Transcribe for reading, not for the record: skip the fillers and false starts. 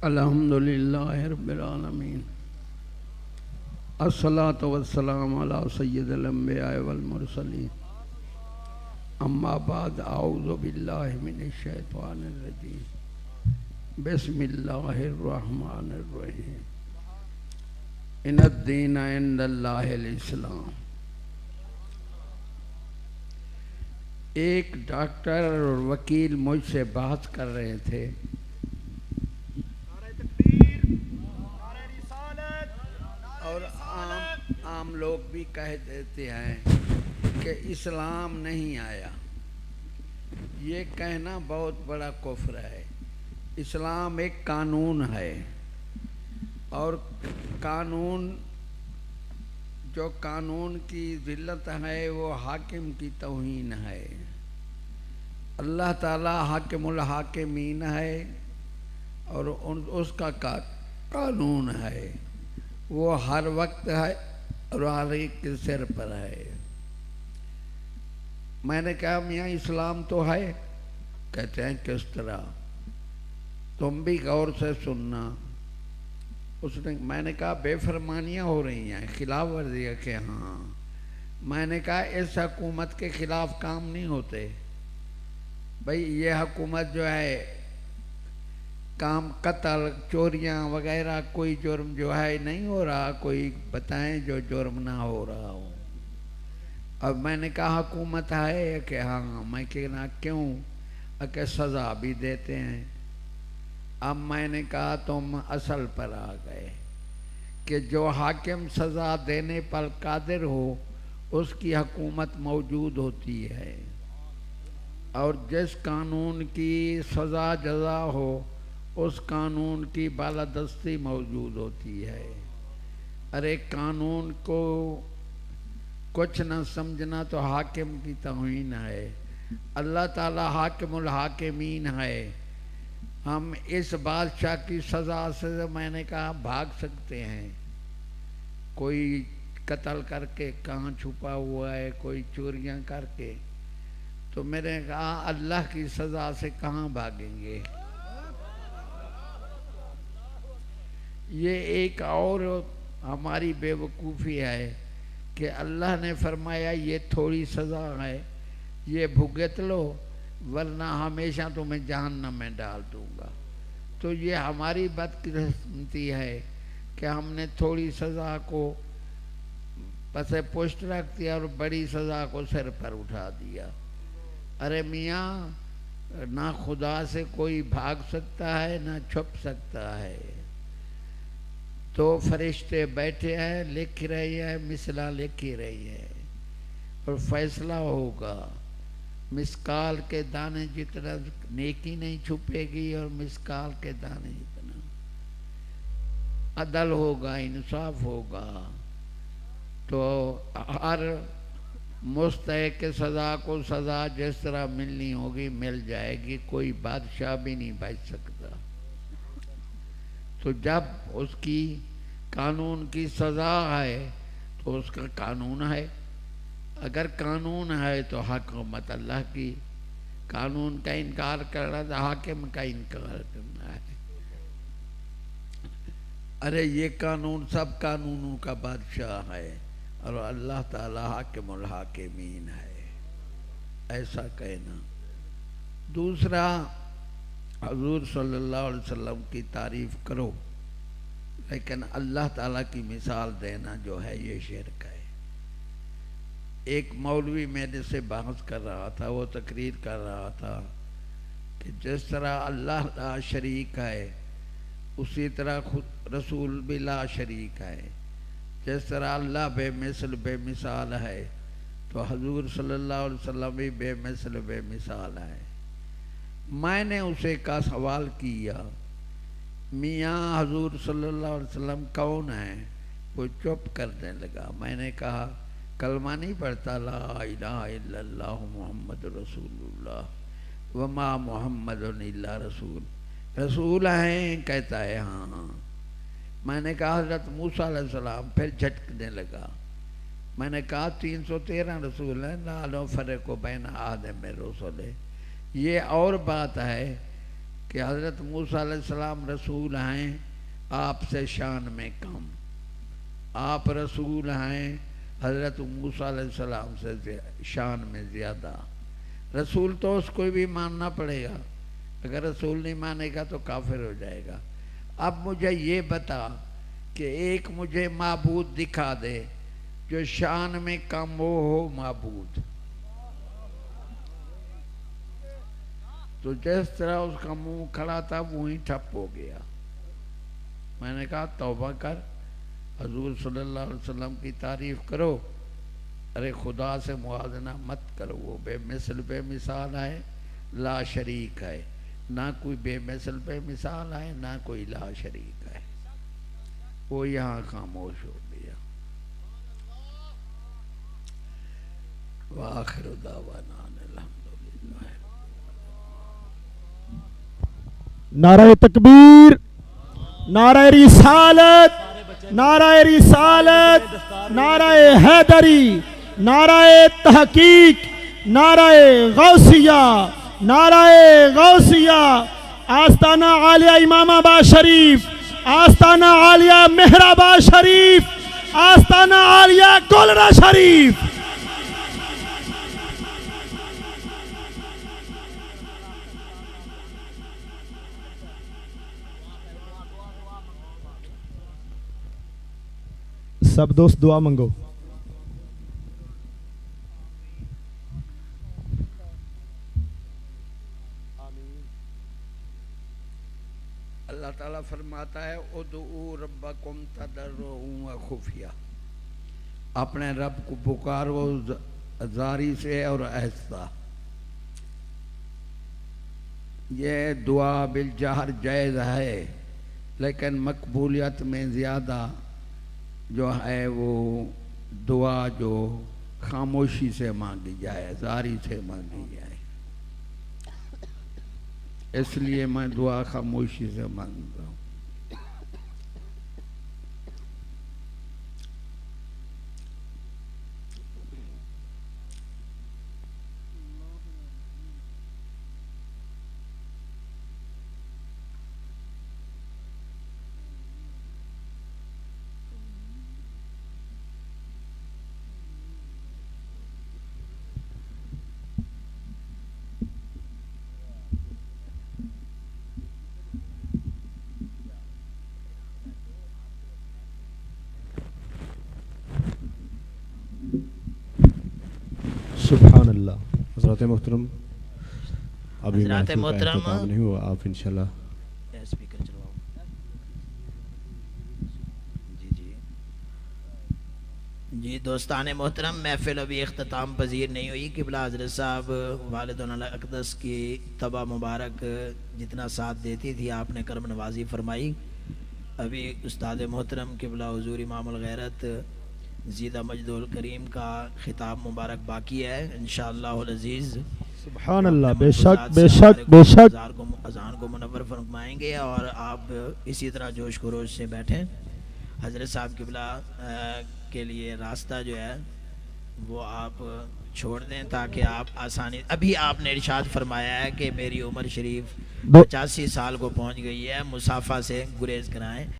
الحمدللہ رب العالمین، الصلاۃ والسلام علی سید الانبیاء والمرسلین، اما بعد، اعوذ باللہ من الشیطان الرجیم، بسم اللہ الرحمن الرحیم، ان الدین عند اللہ الاسلام۔ ایک ڈاکٹر اور وکیل مجھ سے بات کر رہے تھے اور عام لوگ بھی کہہ دیتے ہیں کہ اسلام نہیں آیا۔ یہ کہنا بہت بڑا کفر ہے۔ اسلام ایک قانون ہے، اور جو قانون کی ذلت ہے وہ حاکم کی توہین ہے۔ اللہ تعالیٰ حاکم الحاکمین ہے، اور اس کا قانون ہے، وہ ہر وقت ہے اور ہر ایک کے سر پر ہے۔ میں نے کہا میاں اسلام تو ہے۔ کہتے ہیں کس طرح؟ تم بھی غور سے سننا۔ میں نے کہا بے فرمانیاں ہو رہی ہیں، خلاف ورزی ہے کہ ہاں۔ میں نے کہا اس حکومت کے خلاف کام نہیں ہوتے بھائی۔ یہ حکومت جو ہے کام قتل چوریاں وغیرہ کوئی جرم جو ہے نہیں ہو رہا، کوئی بتائیں جو جرم نہ ہو رہا ہو۔ اب میں نے کہا حکومت ہے کہ ہاں۔ میں کہنا کیوں؟ کہ سزا بھی دیتے ہیں۔ اب میں نے کہا تم اصل پر آ گئے کہ جو حاکم سزا دینے پر قادر ہو اس کی حکومت موجود ہوتی ہے، اور جس قانون کی سزا جزا ہو اس قانون کی بالادستی موجود ہوتی ہے۔ ارے قانون کو کچھ نہ سمجھنا تو حاکم کی توہین ہے۔ اللہ تعالیٰ حاکم الحاکمین ہے۔ ہم اس بادشاہ کی سزا سے میں نے کہا بھاگ سکتے ہیں۔ کوئی قتل کر کے کہاں چھپا ہوا ہے، کوئی چوریاں کر کے، تو میں نے کہا اللہ کی سزا سے کہاں بھاگیں گے؟ یہ ایک اور ہماری بے وقوفی ہے کہ اللہ نے فرمایا یہ تھوڑی سزا ہے، یہ بھگت لو ورنہ ہمیشہ تمہیں جہنم میں ڈال دوں گا۔ تو یہ ہماری بدقسمتی ہے کہ ہم نے تھوڑی سزا کو پس پشت رکھ دیا اور بڑی سزا کو سر پر اٹھا دیا۔ ارے میاں، نہ خدا سے کوئی بھاگ سکتا ہے نہ چھپ سکتا ہے۔ تو فرشتے بیٹھے ہیں، لکھ رہی ہے، مثلہ لکھی رہی ہے، اور فیصلہ ہوگا۔ مسکال کے دانے جتنا نیکی نہیں چھپے گی، اور مسکال کے دانے جتنا عدل ہوگا، انصاف ہوگا۔ تو ہر مستحق سزا کو سزا جس طرح ملنی ہوگی مل جائے گی، کوئی بادشاہ بھی نہیں بچ سکتا۔ تو جب اس کی قانون کی سزا ہے تو اس کا قانون ہے۔ اگر قانون ہے تو حکومت اللہ کی، قانون کا انکار کرنا تو حاکم کا انکار کرنا ہے۔ ارے یہ قانون سب قانونوں کا بادشاہ ہے، اور اللہ تعالی حاکم الحاکمین ہے، ایسا کہنا۔ دوسرا، حضور صلی اللہ علیہ وسلم کی تعریف کرو لیکن اللہ تعالیٰ کی مثال دینا جو ہے یہ شرک ہے۔ ایک مولوی میرے سے بحث کر رہا تھا، وہ تقریر کر رہا تھا کہ جس طرح اللہ لا شریک ہے اسی طرح خود رسول بھی لا شریک ہے۔ جس طرح اللہ بے مثل بے مثال ہے تو حضور صلی اللہ علیہ وسلم بھی بے مثل بے مثال ہے۔ میں نے اسے کا سوال کیا میاں حضور صلی اللہ علیہ وسلم کون ہیں؟ وہ چپ کرنے لگا۔ میں نے کہا کلمہ نہیں پڑھتا لا الہ الا اللہ محمد رسول اللہ وما محمد الا رسول ہیں؟ کہتا ہے ہاں۔ میں نے کہا حضرت موسیٰ علیہ السلام، پھر جھٹکنے لگا۔ میں نے کہا 313 رسول ہیں، لا نفرق بین احد من رسلہ۔ یہ اور بات ہے کہ کہ حضرت موسیٰ علیہ السلام رسول ہیں آپ سے شان میں کم، آپ رسول ہیں حضرت موسیٰ علیہ السلام سے شان میں زیادہ۔ رسول تو اس کو بھی ماننا پڑے گا، اگر رسول نہیں مانے گا تو کافر ہو جائے گا۔ اب مجھے یہ بتا کہ ایک مجھے معبود دکھا دے جو شان میں کم ہو معبود۔ تو جس طرح اس کا منہ کھڑا تھا وہیں ٹھپ ہو گیا۔ میں نے کہا توبہ کر، حضور صلی اللہ علیہ وسلم کی تعریف کرو، ارے خدا سے موازنہ مت کرو، وہ بے مثل بے مثال ہے، لا شریک ہے، نہ کوئی بے مثل بے مثال ہے نہ کوئی لا شریک ہے۔ وہ یہاں خاموش ہو گیا۔ وآخر دعوانا الحمدللہ۔ نعرہ تکبیر، نعرہ رسالت، نعرہ رسالت، نعرہ حیدری، نعرہ تحقیق، نعرہ غوثیہ، نعرہ غوثیہ، آستانہ عالیہ امام آباد شریف، آستانہ عالیہ مہرآباد شریف، آستانہ عالیہ گولڑا شریف۔ سب دوست دعا منگو۔ اللہ تعالیٰ فرماتا ہے ادعوا ربکم تضرعا وخفیہ، اپنے رب کو پکارو زاری سے اور آہستہ۔ یہ دعا بالجہر جائز ہے، لیکن مقبولیت میں زیادہ جو ہے وہ دعا جو خاموشی سے مانگی جائے، زاری سے مانگی جائے، اس لیے میں دعا خاموشی سے مانگتا ہوں۔ سبحان اللہ۔ حضرات محترم، ابھی حضرات محفل کا محترم اختتام نہیں ہوا، آپ انشاءاللہ اسپیکر چلواؤ۔ جی دوستان محترم، محفل ابھی اختتام پذیر نہیں ہوئی۔ قبلہ حضرت صاحب والدنا الاقدس کی تبہ مبارک جتنا ساتھ دیتی تھی آپ نے کرم نوازی فرمائی۔ ابھی استاد محترم قبلہ حضور امام الغیرت زیدہ مجد الکریم کا خطاب مبارک باقی ہے انشاءاللہ العزیز۔ سبحان اللہ، بے شک بے شک بے شک اذان کو منور فرمائیں گے، اور آپ اسی طرح جوش خروش سے بیٹھیں۔ حضرت صاحب قبلہ کے لیے راستہ جو ہے وہ آپ چھوڑ دیں تاکہ آپ آسانی، ابھی آپ نے ارشاد فرمایا ہے کہ میری عمر شریف 85 سال کو پہنچ گئی ہے، مصافہ سے گریز کرائیں۔